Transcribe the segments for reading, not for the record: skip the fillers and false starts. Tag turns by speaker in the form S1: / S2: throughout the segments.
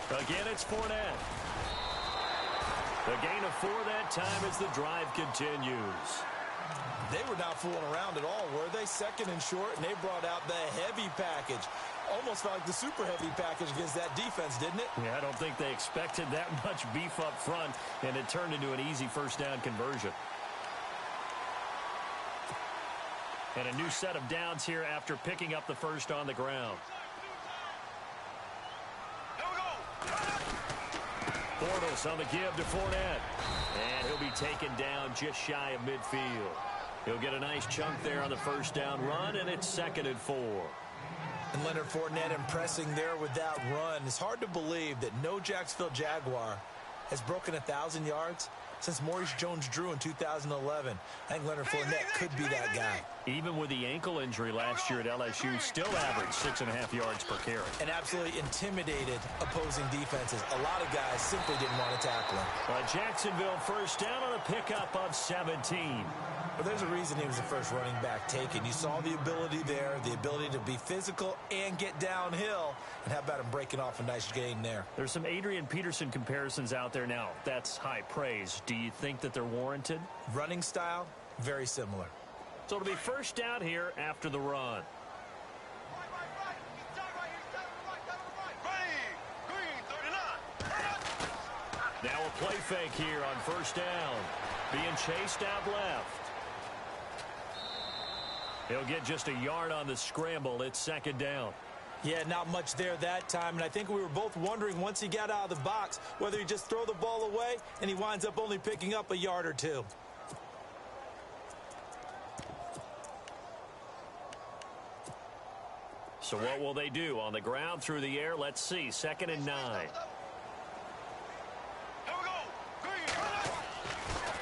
S1: Again, it's Fournette. The gain of 4 that time as the drive continues.
S2: They were not fooling around at all, were they? Second and short, and they brought out the heavy package. Almost felt like the super heavy package against that defense, didn't it?
S1: Yeah, I don't think they expected that much beef up front, and it turned into an easy first down conversion. And a new set of downs here after picking up the first on the ground. Bortles on the give to Fournette. And he'll be taken down just shy of midfield. He'll get a nice chunk there on the first down run, and it's 2nd and 4.
S2: And Leonard Fournette impressing there with that run. It's hard to believe that no Jacksonville Jaguar has broken 1,000 yards since Maurice Jones-Drew in 2011. I think Leonard Fournette could be that guy.
S1: Even with the ankle injury last year at LSU, still averaged 6.5 yards per carry.
S2: And absolutely intimidated opposing defenses. A lot of guys simply didn't want to tackle him.
S1: Jacksonville first down on a pickup of 17.
S2: But there's a reason he was the first running back taken. You saw the ability there, the ability to be physical and get downhill. And how about him breaking off a nice gain there?
S1: There's some Adrian Peterson comparisons out there now. That's high praise. Do you think that they're warranted?
S2: Running style, very similar.
S1: So it'll be first down here after the run. Now a play fake here on first down. Being chased out left. He'll get just a yard on the scramble. It's 2nd down.
S2: Yeah, not much there that time, and I think we were both wondering once he got out of the box whether he just throw the ball away and he winds up only picking up a yard or 2.
S1: So what will they do? On the ground, through the air, let's see. 2nd and 9.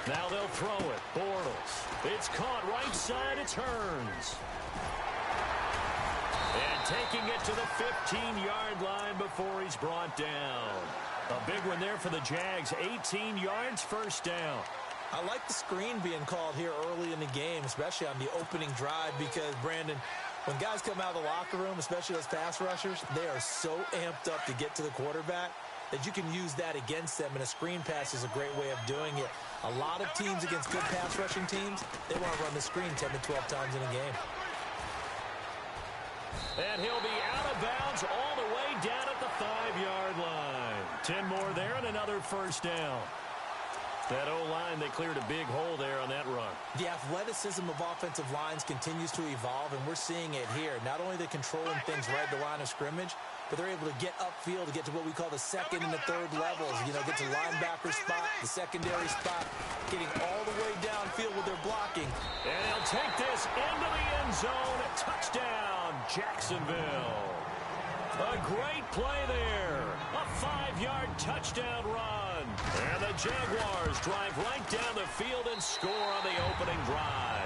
S1: Now they'll throw it. Bortles. It's caught right side. It's Hearns. And taking it to the 15-yard line before he's brought down. A big one there for the Jags. 18 yards, first down.
S2: I like the screen being called here early in the game, especially on the opening drive, because, Brandon, when guys come out of the locker room, especially those pass rushers, they are so amped up to get to the quarterback that you can use that against them, and a screen pass is a great way of doing it. A lot of teams against good pass rushing teams, they want to run the screen 10 to 12 times in a game.
S1: And he'll be out of bounds all the way down at the 5-yard line. 10 more there and another first down. That O-line, they cleared a big hole there on that run.
S2: The athleticism of offensive lines continues to evolve, and we're seeing it here. Not only are they controlling things right at the line of scrimmage, but they're able to get upfield to get to what we call the 2nd and the 3rd levels. You know, get to linebacker spot, the secondary spot, getting all the way downfield with their blocking.
S1: And he'll take this into the end zone. Touchdown, Jacksonville. A great play there. A 5-yard touchdown run. And the Jaguars drive right down the field and score on the opening drive.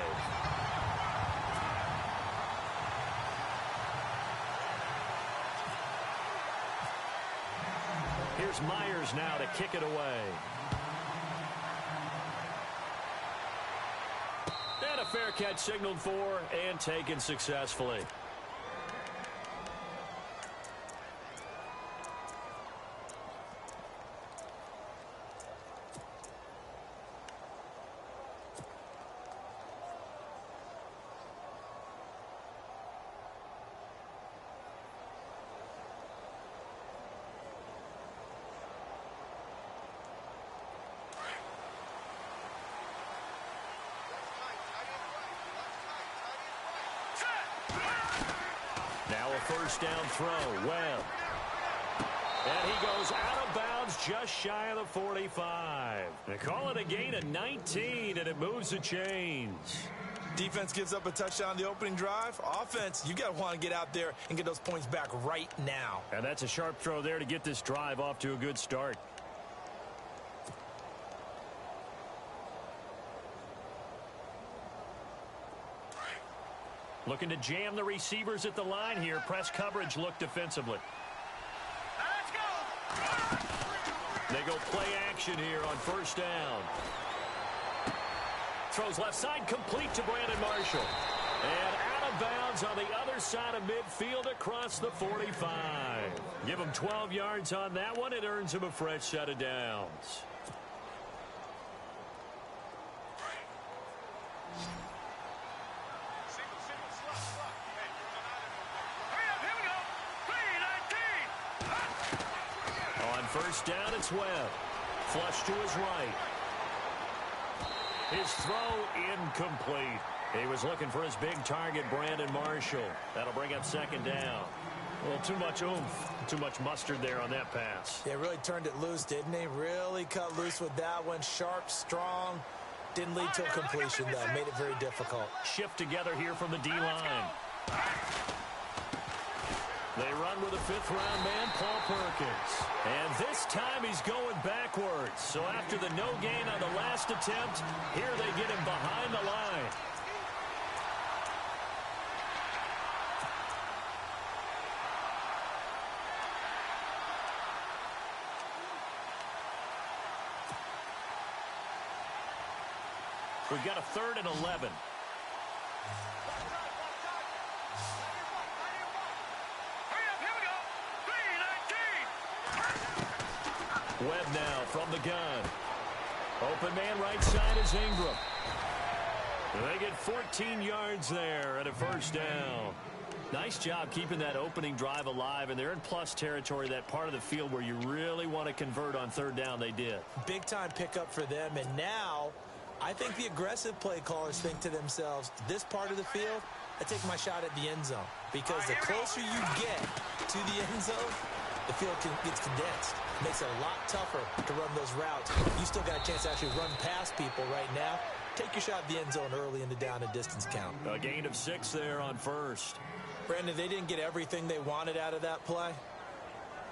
S1: Here's Myers now to kick it away. And a fair catch signaled for and taken successfully. First down throw, Webb. And he goes out of bounds just shy of the 45. They call it a gain of 19, and it moves the chains.
S2: Defense gives up a touchdown the opening drive. Offense, you got to want to get out there and get those points back right now.
S1: And that's a sharp throw there to get this drive off to a good start. Looking to jam the receivers at the line here. Press coverage look defensively. Let's go. They go play action here on first down. Throws left side complete to Brandon Marshall. And out of bounds on the other side of midfield across the 45. Give him 12 yards on that one. It earns him a fresh set of downs. On first down, it's Webb. Flush to his right. His throw incomplete. He was looking for his big target, Brandon Marshall. That'll bring up second down. Well, too much oomph, too much mustard there on that pass.
S2: They really turned it loose, didn't they? Really cut loose with that one. Sharp, strong. Didn't lead to a completion, though. Made it very difficult.
S1: Shift together here from the D-line. They run with a fifth-round man, Paul Perkins. And this time he's going backwards. So after the no gain on the last attempt, here they get him behind the line. We've got a 3rd and 11. Webb now from the gun. Open man right side is Ingram. They get 14 yards there and a first down. Nice job keeping that opening drive alive, and they're in plus territory, that part of the field where you really want to convert on 3rd down. They did. Big time pickup for them, and now I think the aggressive play callers think to themselves, this part of the field, I take my shot at the end zone. Because the closer you get to the end zone, the field gets condensed. It makes it a lot tougher to run those routes. You still got a chance to actually run past people right now. Take your shot at the end zone early in the down and distance count. A gain of 6 there on first. Brandon, they didn't get everything they wanted out of that play,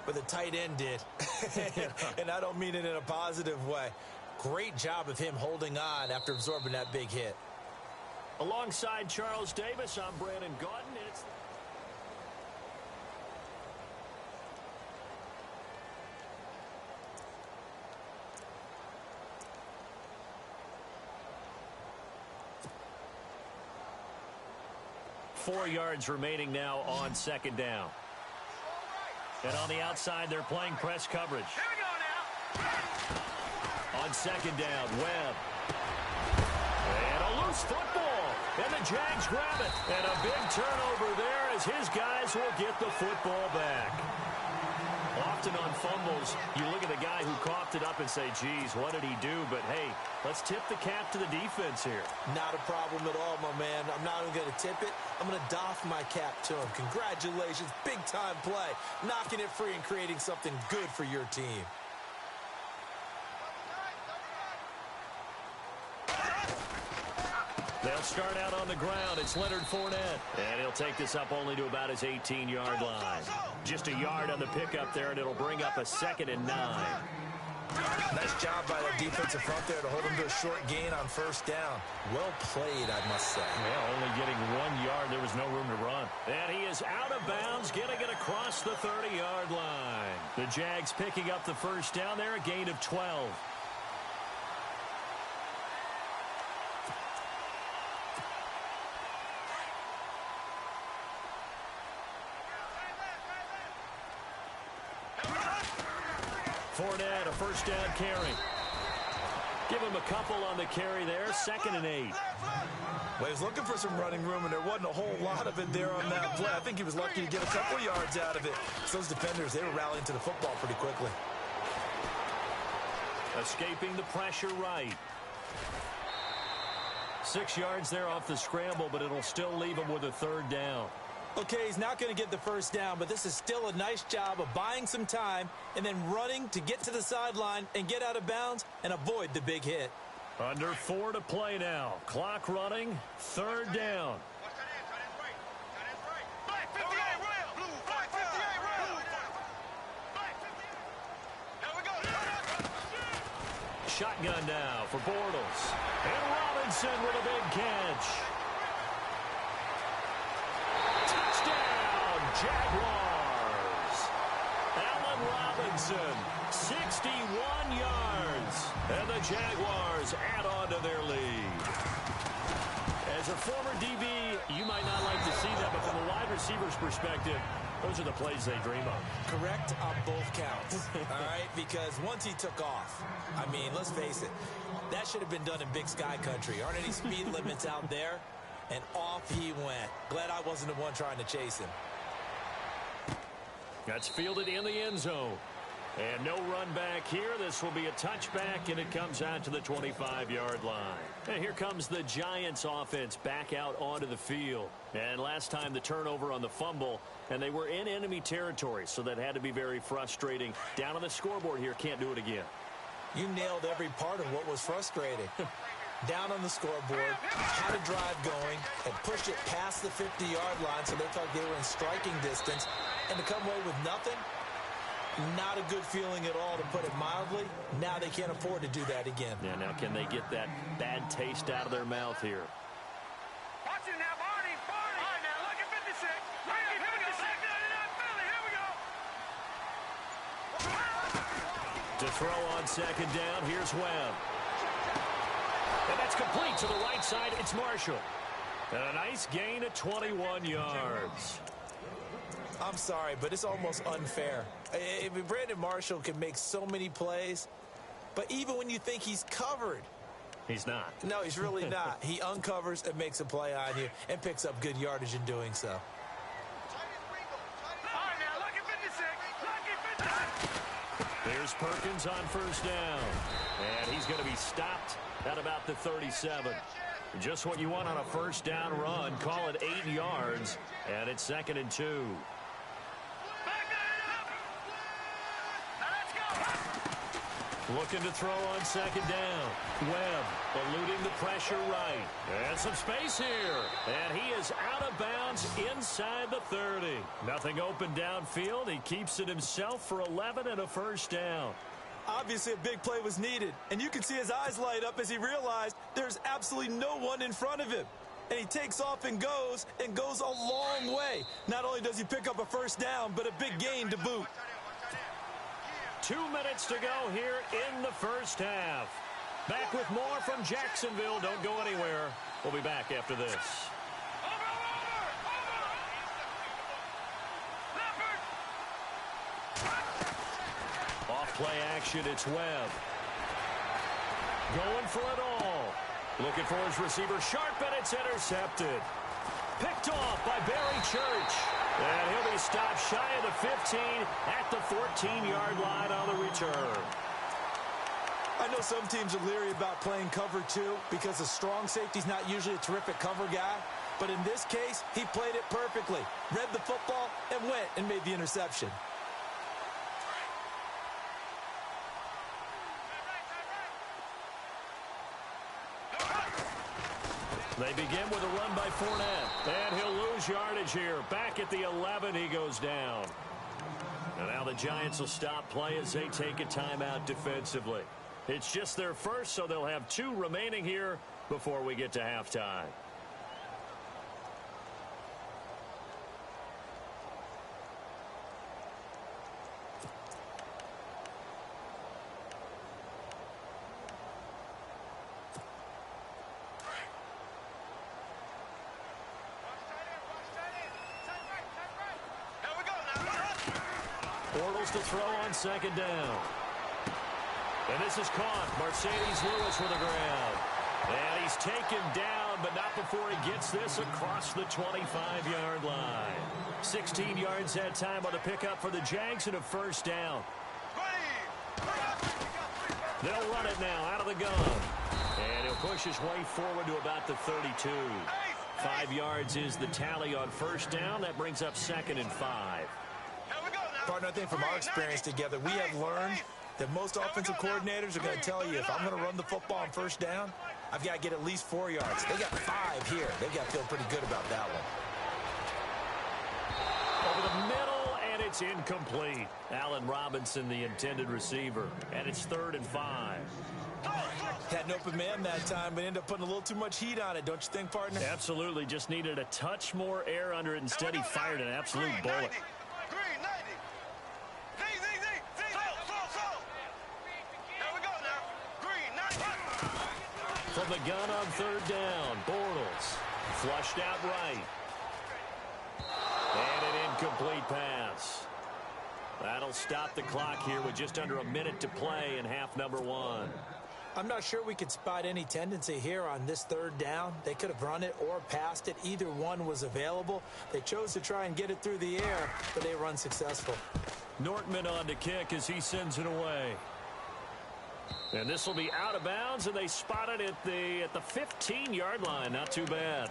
S1: but the tight end did. And I don't mean it in a positive way. Great job of him holding on after absorbing that big hit. Alongside Charles Davis, I'm Brandon Gaudin. It's 4 yards remaining now on second down. And on the outside, they're playing press coverage. Here we go now. On second down, Webb. And a loose football. And the Jags grab it. And a big turnover there as his guys will get the football back. Often on fumbles, you look at the guy who coughed it up and say, geez, what did he do? But, hey, let's tip the cap to the defense here. Not a problem at all, my man. I'm not even going to tip it. I'm going to doff my cap to him. Congratulations. Big-time play. Knocking it free and creating something good for your team. They'll start out on the ground. It's Leonard Fournette. And he'll take this up only to about his 18-yard line. Just a yard on the pickup there, and it'll bring up a 2nd and 9. Nice job by the defensive front there to hold him to a short gain on first down. Well played, I must say. Yeah, only getting 1 yard. There was no room to run. And he is out of bounds, getting it across the 30-yard line. The Jags picking up the first down there, a gain of 12. Fournette, a first down carry. Give him a couple on the carry there, 2nd and 8. Well, he was looking for some running room, and there wasn't a whole lot of it there on that play. I think he was lucky to get a couple yards out of it. So those defenders, they were rallying to the football pretty quickly. Escaping the pressure right. 6 yards there off the scramble, but it'll still leave him with a 3rd down. Okay, he's not going to get the first down, but this is still a nice job of buying some time and then running to get to the sideline and get out of bounds and avoid the big hit. Under 4 to play now. Clock running, 3rd down. Shotgun now for Bortles. And Robinson with a big catch. Touchdown, Jaguars. Allen Robinson, 61 yards. And the Jaguars add on to their lead. As a former DB, you might not like to see that, but from a wide receiver's perspective, those are the plays they dream of.
S2: Correct on both counts, all right? Because once he took off, I mean, let's face it, that should have been done in Big Sky Country. Aren't any speed limits out there? And off he went. Glad I wasn't the one trying to chase him.
S1: That's fielded in the end zone. And no run back here. This will be a touchback, and it comes out to the 25-yard line. And here comes the Giants offense back out onto the field. And last time the turnover on the fumble, and they were in enemy territory, so that had to be very frustrating. Down on the scoreboard here, can't do it again.
S2: You nailed every part of what was frustrating. Down on the scoreboard, had a drive going, and pushed it past the 50-yard line so they thought they were in striking distance, and to come away with nothing, not a good feeling at all, to put it mildly. Now they can't afford to do that again.
S1: Yeah, now can they get that bad taste out of their mouth here?
S3: Watch it now, Barney. All right, now, look at 56. Look at 56. Here we go.
S1: To throw on second down, here's Webb. And that's complete to the right side. It's Marshall. And a nice gain of 21 yards.
S2: I'm sorry, but it's almost unfair. I mean, Brandon Marshall can make so many plays, but even when you think he's covered,
S1: he's not.
S2: No, he's really not. He uncovers and makes a play on you and picks up good yardage in doing so.
S3: All right, now, look at 56.
S1: There's Perkins on first down. And he's going to be stopped at about the 37. Just what you want on a first down run. Call it 8 yards. And it's 2nd and 2. Looking to throw on second down. Webb eluding the pressure right. And some space here. And he is out of bounds inside the 30. Nothing open downfield. He keeps it himself for 11 and a first down.
S2: Obviously, a big play was needed, and you can see his eyes light up as he realized there's absolutely no one in front of him. And he takes off and goes a long way. Not only does he pick up a first down, but a big gain to boot.
S1: 2 minutes to go here in the first half. Back with more from Jacksonville. Don't go anywhere. We'll be back after this. Off play action, it's Webb. Going for it all. Looking for his receiver, sharp, and it's intercepted. Picked off by Barry Church. And he'll be stopped shy of the 15 at the 14-yard line on the return.
S2: I know some teams are leery about playing cover 2 because a strong safety's not usually a terrific cover guy. But in this case, he played it perfectly. Read the football and went and made the interception.
S1: They begin with a run by Fournette. And he'll lose yardage here. Back at the 11, he goes down. And now the Giants will stop play as they take a timeout defensively. It's just their first, so they'll have 2 remaining here before we get to halftime. Bortles to throw on second down. And this is caught. Mercedes Lewis with the ground. And he's taken down, but not before he gets this across the 25-yard line. 16 yards that time on the pickup for the Jags and a first down. They'll run it now out of the gun. And he'll push his way forward to about the 32. 5 yards is the tally on first down. That brings up 2nd and 5.
S2: Partner, I think from our experience together, we have learned that most offensive coordinators are going to tell you, if I'm going to run the football on first down, I've got to get at least 4 yards. They got 5 here. They've got to feel pretty good about that one.
S1: Over the middle, and it's incomplete. Allen Robinson, the intended receiver, and it's 3rd and 5.
S2: Had an open man that time, but ended up putting a little too much heat on it, don't you think, partner?
S1: Absolutely. Just needed a touch more air under it. Instead, he fired an absolute bullet. From the gun on 3rd down, Bortles. Flushed out right. And an incomplete pass. That'll stop the clock here with just under a minute to play in half number one.
S2: I'm not sure we could spot any tendency here on this third down. They could have run it or passed it. Either one was available. They chose to try and get it through the air, but they were unsuccessful.
S1: Nortman on to kick as he sends it away. And this will be out of bounds, and they spot it at the 15-yard line. Not too bad.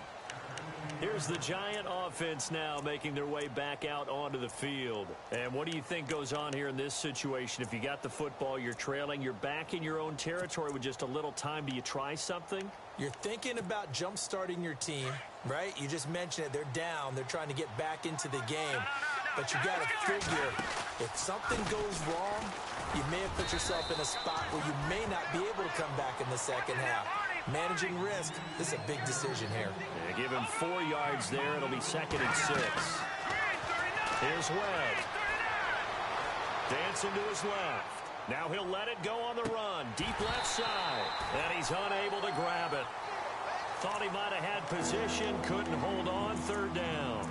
S1: Here's the Giant offense now making their way back out onto the field. And what do you think goes on here in this situation? If you got the football, you're trailing, you're back in your own territory with just a little time. Do you try something?
S2: You're thinking about jump-starting your team, right? You just mentioned it. They're down. They're trying to get back into the game. But you got to figure, if something goes wrong, you may have put yourself in a spot where you may not be able to come back in the second half. Managing risk, this is a big decision here.
S1: Yeah, give him 4 yards there. It'll be 2nd and 6. Here's Webb. Dancing to his left. Now he'll let it go on the run. Deep left side. And he's unable to grab it. Thought he might have had position. Couldn't hold on. 3rd down.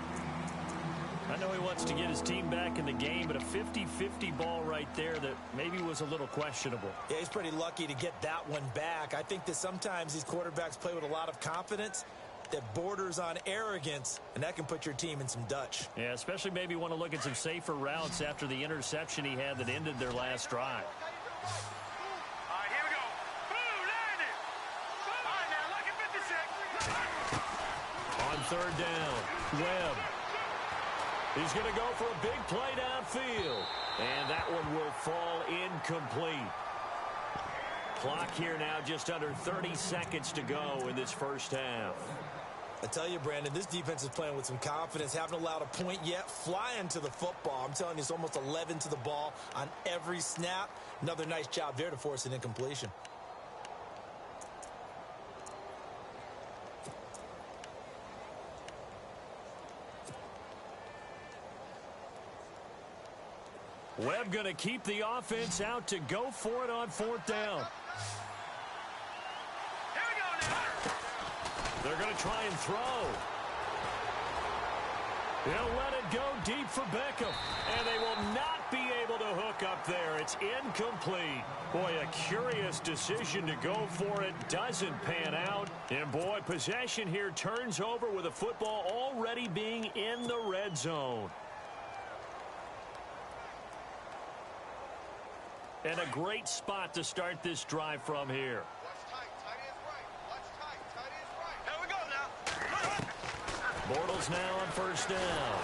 S1: I know he wants to get his team back in the game, but a 50-50 ball right there that maybe was a little questionable.
S2: Yeah, he's pretty lucky to get that one back. I think that sometimes these quarterbacks play with a lot of confidence that borders on arrogance, and that can put your team in some Dutch.
S1: Yeah, especially maybe want to look at some safer routes after the interception he had that ended their last drive.
S3: All right, here we go. Boom, landed. All right, now, look at 56.
S1: On 3rd down, Webb. He's going to go for a big play downfield. And that one will fall incomplete. Clock here now just under 30 seconds to go in this first half.
S2: I tell you, Brandon, this defense is playing with some confidence. Haven't allowed a point yet. Flying to the football. I'm telling you, it's almost 11 to the ball on every snap. Another nice job there to force an incompletion.
S1: Webb going to keep the offense out to go for it on 4th down.
S3: Here we go now.
S1: They're going to try and throw. He'll let it go deep for Beckham. And they will not be able to hook up there. It's incomplete. Boy, a curious decision to go for it. Doesn't pan out. And boy, possession here turns over with the football already being in the red zone. And a great spot to start this drive from here. Bortles now on 1st down.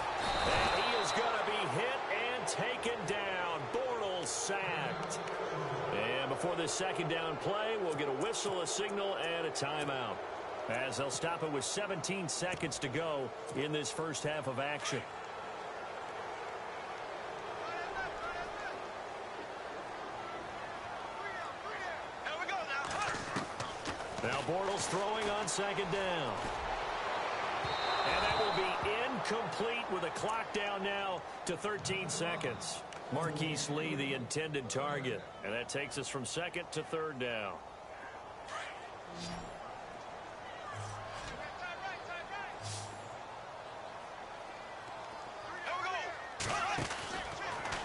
S1: And he is going to be hit and taken down. Bortles sacked. And before this 2nd down play, we'll get a whistle, a signal, and a timeout, as they'll stop it with 17 seconds to go in this first half of action. Now Bortles throwing on 2nd down. And that will be incomplete with a clock down now to 13 seconds. Marquise Lee, the intended target. And that takes us from 2nd to 3rd down.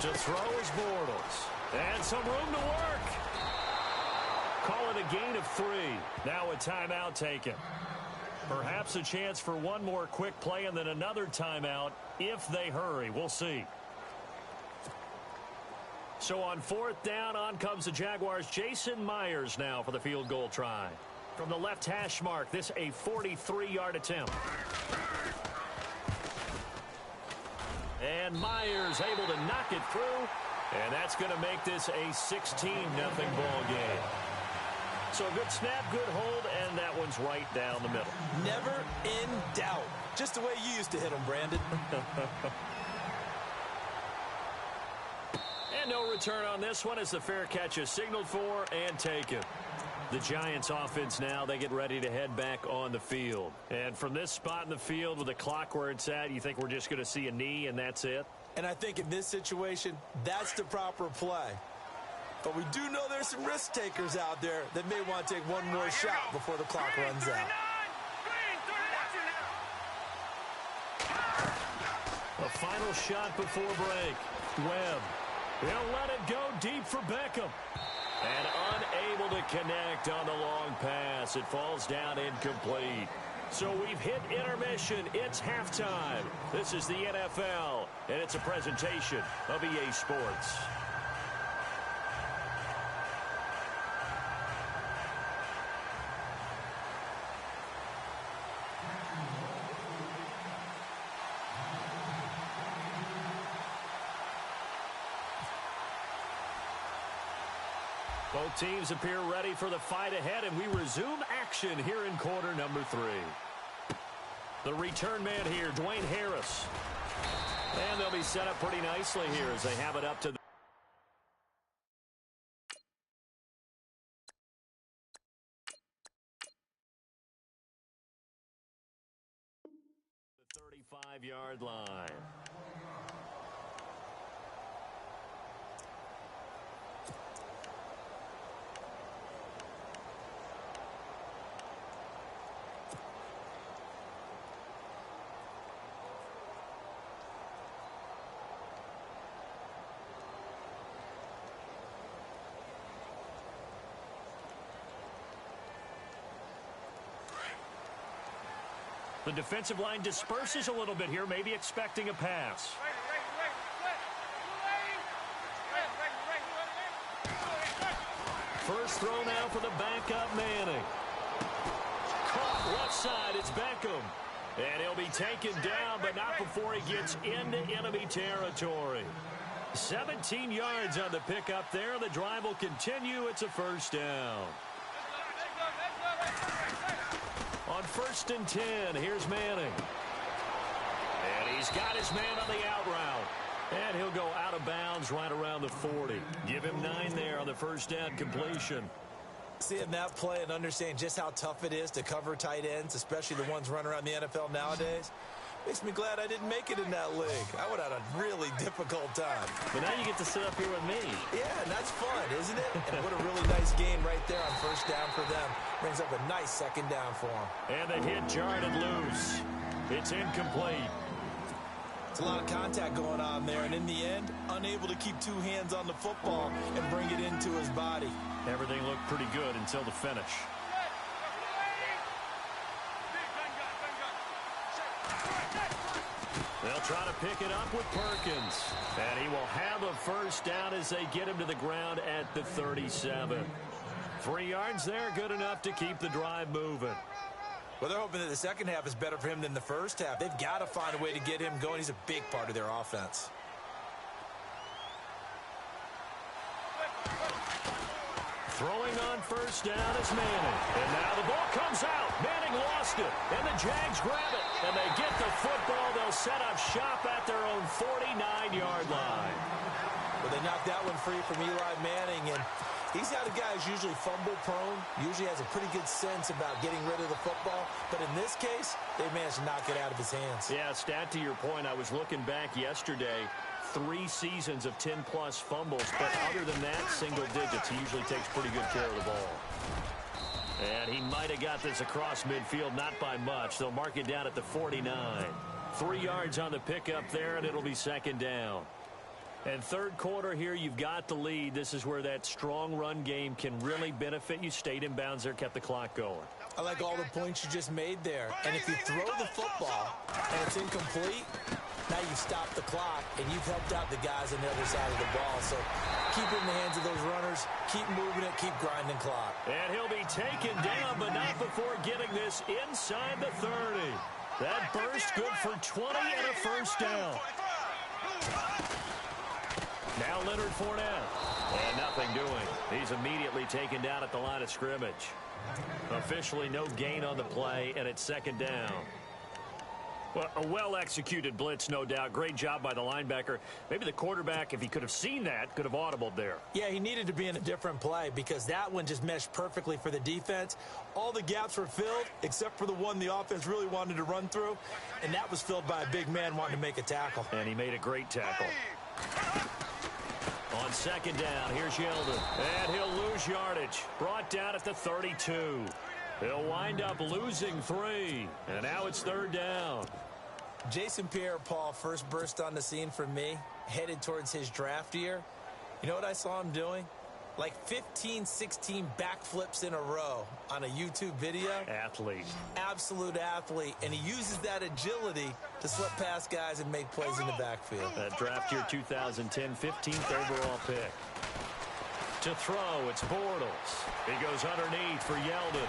S1: To throw is Bortles. And some room to work. Call it a gain of 3. Now a timeout taken. Perhaps a chance for one more quick play and then another timeout if they hurry. We'll see. So on 4th down, on comes the Jaguars' Jason Myers now for the field goal try. From the left hash mark, this a 43-yard attempt. And Myers able to knock it through. And that's going to make this a 16-0 ball game. So a good snap, good hold, and that one's right down the middle.
S2: Never in doubt. Just the way you used to hit them, Brandon.
S1: And no return on this one as the fair catch is signaled for and taken. The Giants offense now, they get ready to head back on the field. And from this spot in the field with the clock where it's at, you think we're just going to see a knee and that's it?
S2: And I think in this situation, that's the proper play. But we do know there's some risk takers out there that may want to take one more shot before the clock runs out.
S1: final shot before break. Webb. He'll let it go deep for Beckham. And unable to connect on the long pass. It falls down incomplete. So we've hit intermission. It's halftime. This is the NFL, and it's a presentation of EA Sports. Both teams appear ready for the fight ahead, and we resume action here in quarter number 3. The return man here, Dwayne Harris. And they'll be set up pretty nicely here as they have it up to the 35-yard line. The defensive line disperses a little bit here, maybe expecting a pass. First throw now for the backup Manning. Caught left side, it's Beckham. And he'll be taken down, but not before he gets into enemy territory. 17 yards on the pickup there. The drive will continue. It's a first down. On 1st and 10, here's Manning. And he's got his man on the out route. And he'll go out of bounds right around the 40. Give him 9 there on the first down completion.
S2: Seeing that play and understanding just how tough it is to cover tight ends, especially the ones running around the NFL nowadays, makes me glad I didn't make it in that league. I would have had a really difficult time.
S1: But now you get to sit up here with me.
S2: Yeah, and that's fun, isn't it? And what a really nice game right there on first down for them. Brings up a nice second down for them.
S1: And the hit jarred and loose. It's incomplete.
S2: It's a lot of contact going on there, and in the end, unable to keep 2 hands on the football and bring it into his body.
S1: Everything looked pretty good until the finish. They'll try to pick it up with Perkins. And he will have a first down as they get him to the ground at the 37. 3 yards there, good enough to keep the drive moving.
S2: Well, they're hoping that the second half is better for him than the first half. They've got to find a way to get him going. He's a big part of their offense.
S1: Throwing on first down is Manning. And now the ball comes out. Manning lost it. And the Jags grab it. And they get the football. They'll set up shop at their own 49-yard line.
S2: Well, they knocked that one free from Eli Manning. And he's got a guy who's usually fumble-prone, usually has a pretty good sense about getting rid of the football. But in this case, they managed to knock it out of his hands.
S1: Yeah, stat to your point, I was looking back yesterday. 3 seasons of 10-plus fumbles, but other than that, single digits. He usually takes pretty good care of the ball. And he might have got this across midfield, not by much. They'll mark it down at the 49. 3 yards on the pickup there, and it'll be second down. And third quarter here, you've got the lead. This is where that strong run game can really benefit you. Stayed in bounds there, kept the clock going.
S2: I like all the points you just made there. And if you throw the football and it's incomplete, now you've stopped the clock, and you've helped out the guys on the other side of the ball. So keep it in the hands of those runners. Keep moving it. Keep grinding clock.
S1: And he'll be taken down, but not before getting this inside the 30. That burst good for 20 and a first down. Now Leonard Fournette. And nothing doing. He's immediately taken down at the line of scrimmage. Officially no gain on the play, and it's second down. Well, a well-executed blitz, no doubt. Great job by the linebacker. Maybe the quarterback, if he could have seen that, could have audibled there.
S2: Yeah, he needed to be in a different play because that one just meshed perfectly for the defense. All the gaps were filled except for the one the offense really wanted to run through, and that was filled by a big man wanting to make a tackle.
S1: And he made a great tackle. On second down, here's Yeldon. And he'll lose yardage. Brought down at the 32. He'll wind up losing 3. And now it's third down.
S2: Jason Pierre-Paul first burst on the scene for me, headed towards his draft year. You know what I saw him doing? Like 15, 16 backflips in a row on a YouTube video.
S1: Athlete.
S2: Absolute athlete. And he uses that agility to slip past guys and make plays in the backfield.
S1: That draft year 2010, 15th overall pick. To throw, it's Bortles. He goes underneath for Yeldon.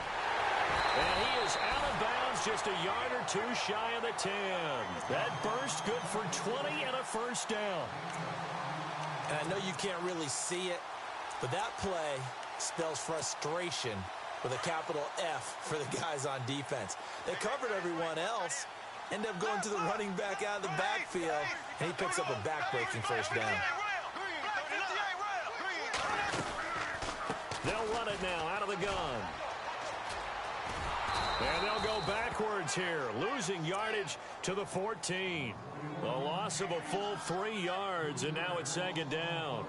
S1: And he is out of bounds, just a yard or two shy of the 10. That burst good for 20 and a first down.
S2: And I know you can't really see it, but that play spells frustration with a capital F for the guys on defense. They covered everyone else, end up going to the running back out of the backfield, and he picks up a back-breaking first down.
S1: They'll run it now out of the gun. And they'll go backwards here, losing yardage to the 14. A loss of a full 3 yards, and now it's second down.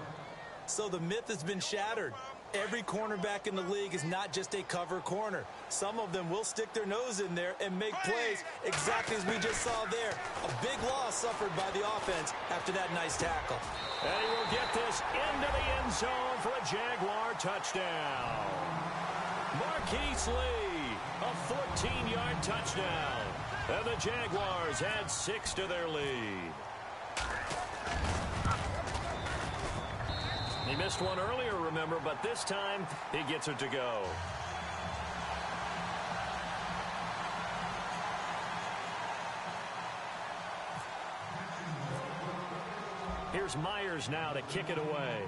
S2: So the myth has been shattered. Every cornerback in the league is not just a cover corner. Some of them will stick their nose in there and make plays exactly as we just saw there. A big loss suffered by the offense after that nice tackle.
S1: And he will get this into the end zone for a Jaguar touchdown. Marquise Lee, a 14-yard touchdown. And the Jaguars add 6 to their lead. He missed one earlier, remember, but this time he gets it to go. Here's Myers now to kick it away.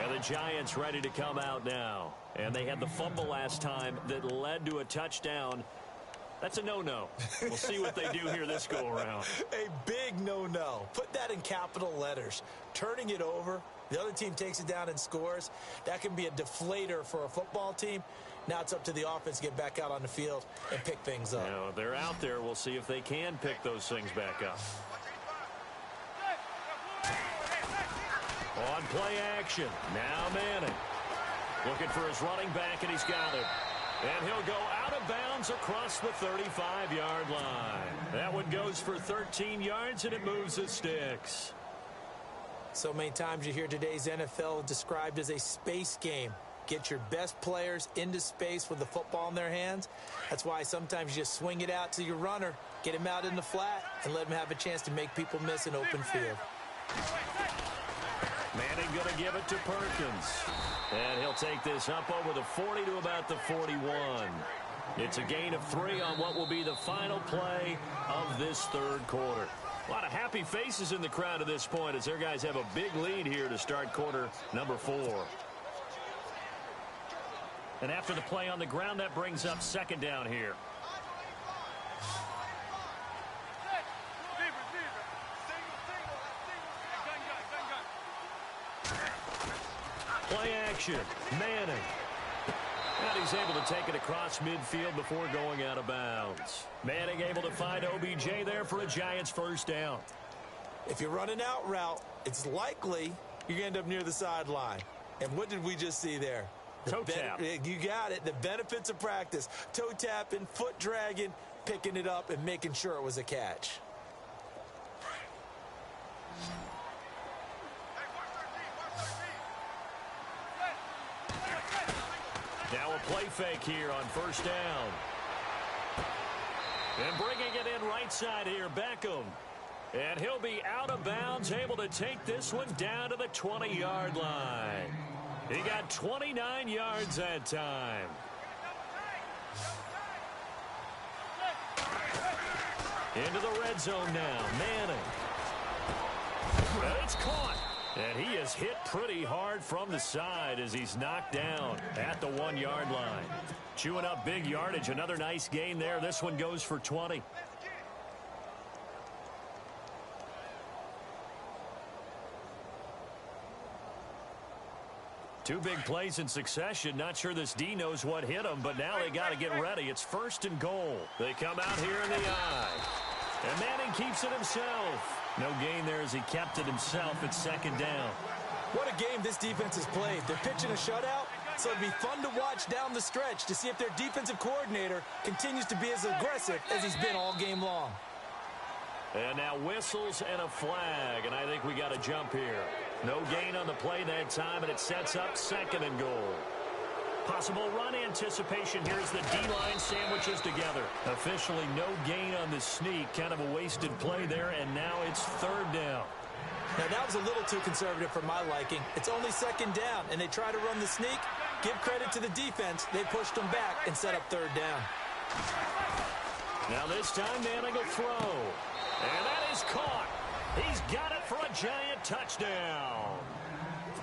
S1: And the Giants ready to come out now. And they had the fumble last time that led to a touchdown. That's a no-no. We'll see what they do here this go-around.
S2: A big no-no. Put that in capital letters. Turning it over, the other team takes it down and scores. That can be a deflator for a football team. Now it's up to the offense to get back out on the field and pick things up.
S1: Now, if they're out there, we'll see if they can pick those things back up. On play action, now Manning. Looking for his running back, and he's got it. And he'll go out of bounds across the 35-yard line. That one goes for 13 yards, and it moves the sticks.
S2: So many times you hear today's NFL described as a space game. Get your best players into space with the football in their hands. That's why sometimes you just swing it out to your runner, get him out in the flat, and let him have a chance to make people miss an open field.
S1: Manning going to give it to Perkins. And he'll take this up over the 40 to about the 41. It's a gain of 3 on what will be the final play of this third quarter. A lot of happy faces in the crowd at this point as their guys have a big lead here to start quarter number 4. And after the play on the ground, that brings up second down here. Play action, Manning. And he's able to take it across midfield before going out of bounds. Manning able to find OBJ there for a Giants first down.
S2: If you run an out route, it's likely you're going to end up near the sideline. And what did we just see there?
S1: Toe tap.
S2: You got it. The benefits of practice. Toe tapping, foot dragging, picking it up, and making sure it was a catch.
S1: Now a play fake here on first down. And bringing it in right side here, Beckham. And he'll be out of bounds, able to take this one down to the 20-yard line. He got 29 yards that time. Into the red zone now, Manning. And it's caught. And he is hit pretty hard from the side as he's knocked down at the 1-yard line. Chewing up big yardage. Another nice gain there. This one goes for 20. Two big plays in succession. Not sure this D knows what hit him, but now they got to get ready. It's 1st and goal. They come out here in the eye. And Manning keeps it himself. No gain there as he kept it himself at second down.
S2: What a game this defense has played. They're pitching a shutout, So it'd be fun to watch down the stretch to see if their defensive coordinator continues to be as aggressive as he's been all game long.
S1: And now whistles and a flag, and I think we got a jump here. No gain on the play that time, and it sets up 2nd and goal. Possible run anticipation. Here's the D-line sandwiches together. Officially no gain on the sneak. Kind of a wasted play there, and now it's 3rd down.
S2: Now, that was a little too conservative for my liking. It's only 2nd down, and they try to run the sneak. Give credit to the defense. They pushed them back and set up 3rd down.
S1: Now this time Manning will throw. And that is caught. He's got it for a giant touchdown.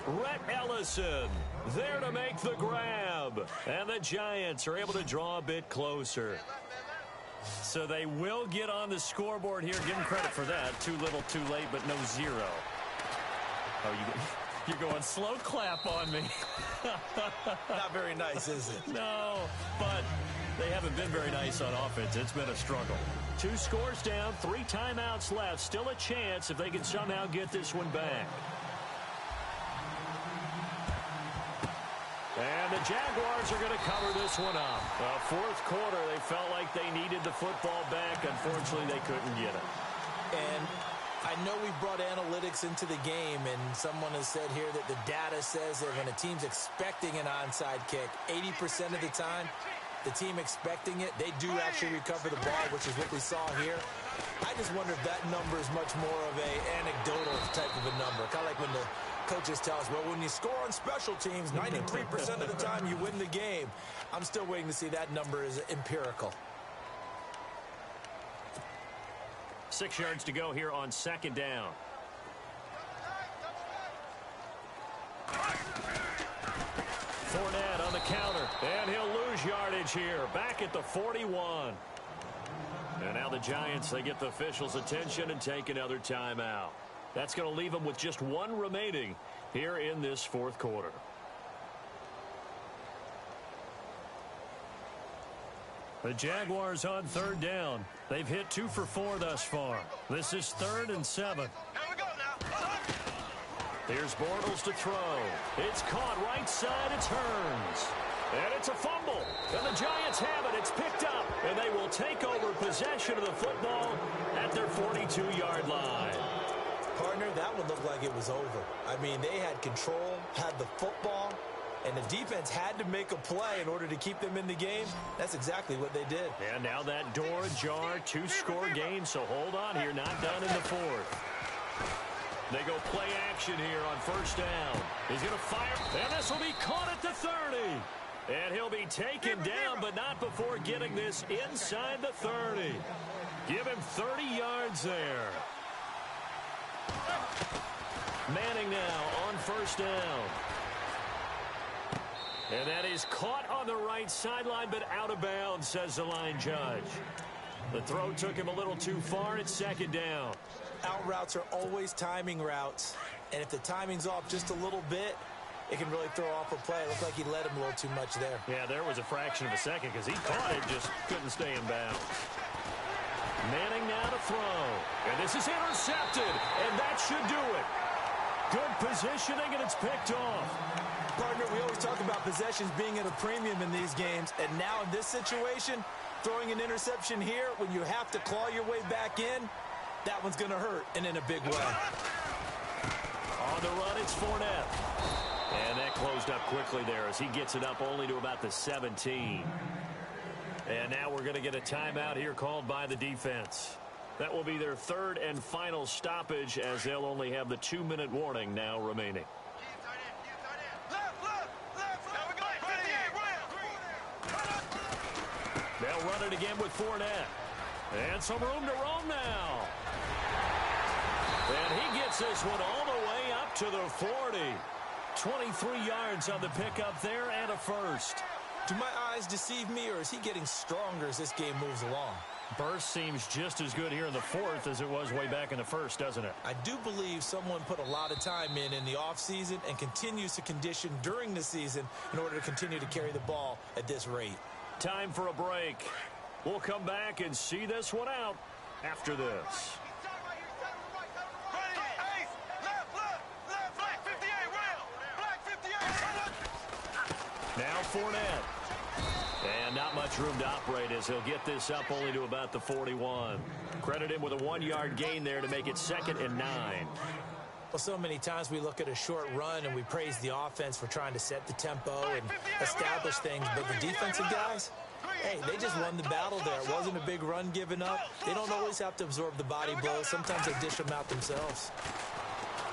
S1: Rhett Ellison there to make the grab. And the Giants are able to draw a bit closer. So they will get on the scoreboard here. Give them credit for that. Too little, too late, but no 0. Oh, you're going slow clap on me.
S2: Not very nice, is it?
S1: No, but they haven't been very nice on offense. It's been a struggle. 2 scores down, 3 timeouts left. Still a chance if they can somehow get this one back. And the Jaguars are going to cover this one up. 4th quarter, they felt like they needed the football back. Unfortunately, they couldn't get it.
S2: And I know we brought analytics into the game, and someone has said here that the data says that when a team's expecting an onside kick, 80% of the time, the team expecting it, they do actually recover the ball, which is what we saw here. I just wonder if that number is much more of a anecdotal type of a number. Kind of like when the coaches tell us, well, when you score on special teams, 93% of the time you win the game. I'm still waiting to see that number is empirical.
S1: 6 yards to go here on 2nd down. Fournette on the counter, and he'll lose yardage here. Back at the 41. And now the Giants, they get the officials' attention and take another timeout. That's going to leave them with just 1 remaining here in this 4th quarter. The Jaguars on 3rd down. They've hit 2 for 4 thus far. This is 3rd and 7.
S3: Here we go now.
S1: Here's Bortles to throw. It's caught right side. It turns. And it's a fumble. And the Giants have it. It's picked up. And they will take over possession of the football at their 42-yard line.
S2: Partner, that one looked like it was over. I mean, they had control, had the football, and the defense had to make a play in order to keep them in the game. That's exactly what they did.
S1: And now that door ajar, 2-score game, so hold on here, not done in the 4th. They go play action here on 1st down. He's going to fire, and this will be caught at the 30. And he'll be taken down, but not before getting this inside the 30. Give him 30 yards there. Manning now on 1st down. And that is caught on the right sideline, but out of bounds, says the line judge. The throw took him a little too far. It's 2nd down.
S2: Out routes are always timing routes, and if the timing's off just a little bit, it can really throw off a play. It looked like he led him a little too much there.
S1: Yeah, there was a fraction of a second because he caught it, just couldn't stay in bounds. Manning now to throw. And this is intercepted, and that should do it. Good positioning, and it's picked off.
S2: Partner, we always talk about possessions being at a premium in these games, and now in this situation, throwing an interception here when you have to claw your way back in, that one's going to hurt, and in a big way.
S1: On the run, it's Fournette. And that closed up quickly there as he gets it up only to about the 17. And now we're going to get a timeout here called by the defense. That will be their 3rd and final stoppage as they'll only have the 2-minute warning now remaining. They'll run it again with Fournette. And some room to roam now. And he gets this one all the way up to the 40. 23 yards on the pickup there and a first.
S2: Do my eyes deceive me, or is he getting stronger as this game moves along?
S1: Burst seems just as good here in the 4th as it was way back in the 1st, doesn't it?
S2: I do believe someone put a lot of time in the offseason and continues to condition during the season in order to continue to carry the ball at this rate.
S1: Time for a break. We'll come back and see this one out after this. Fournette. And not much room to operate as he'll get this up only to about the 41. Credit him with a 1-yard gain there to make it 2nd and 9.
S2: Well, so many times we look at a short run and we praise the offense for trying to set the tempo and establish things, but the defensive guys, hey, they just won the battle there. It wasn't a big run given up. They don't always have to absorb the body blows. Sometimes they dish them out themselves.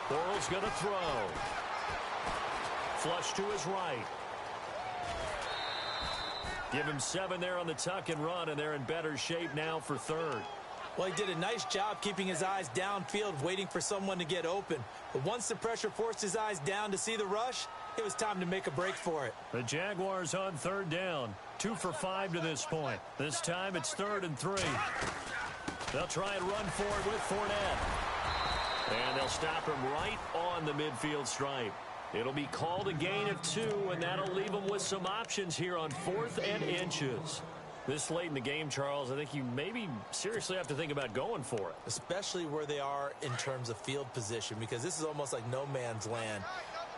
S1: Bortles going to throw. Flush to his right. Give him 7 there on the tuck and run, and they're in better shape now for 3rd.
S2: Well, he did a nice job keeping his eyes downfield, waiting for someone to get open. But once the pressure forced his eyes down to see the rush, it was time to make a break for it.
S1: The Jaguars on 3rd down. 2 for 5 to this point. This time it's 3rd and 3. They'll try and run for it with Fournette. And they'll stop him right on the midfield stripe. It'll be called a gain of 2, and that'll leave them with some options here on 4th and inches. This late in the game, Charles, I think you maybe seriously have to think about going for it.
S2: Especially where they are in terms of field position, because this is almost like no man's land.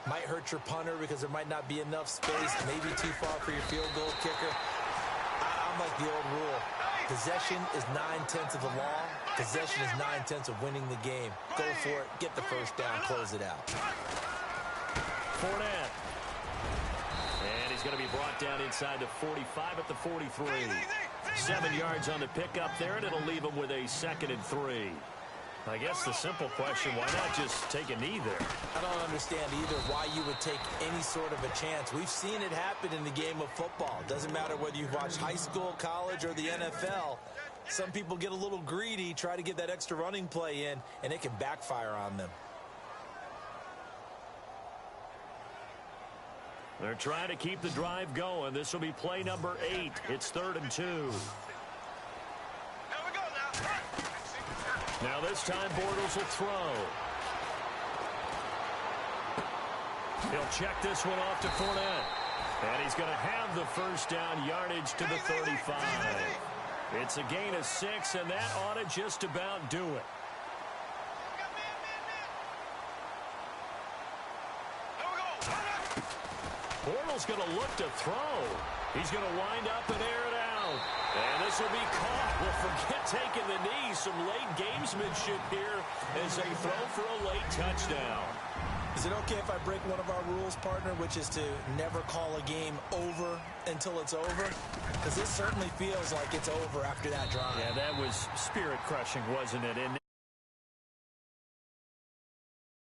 S2: Might hurt your punter because there might not be enough space, maybe too far for your field goal kicker. I'm like the old rule. Possession is 9/10 of the law. Possession is 9/10 of winning the game. Go for it, get the first down, close it out.
S1: Fournette. And he's going to be brought down inside the 45 at the 43. 7 yards on the pickup there, and it'll leave him with a 2nd and 3. I guess the simple question, why not just take a knee there?
S2: I don't understand either why you would take any sort of a chance. We've seen it happen in the game of football. It doesn't matter whether you've watched high school, college, or the NFL. Some people get a little greedy, try to get that extra running play in, and it can backfire on them.
S1: They're trying to keep the drive going. This will be play number 8. It's 3rd and 2. Now this time Bortles will throw. He'll check this one off to Fournette. And he's going to have the first down, yardage to the 35. It's a gain of 6, and that ought to just about do it. Bortles going to look to throw. He's going to wind up and air it out. And this will be caught. Well, forget taking the knee. Some late gamesmanship here as they throw for a late touchdown.
S2: Is it okay if I break one of our rules, partner, which is to never call a game over until it's over? Because this certainly feels like it's over after that drive.
S1: Yeah, that was spirit-crushing, wasn't it? And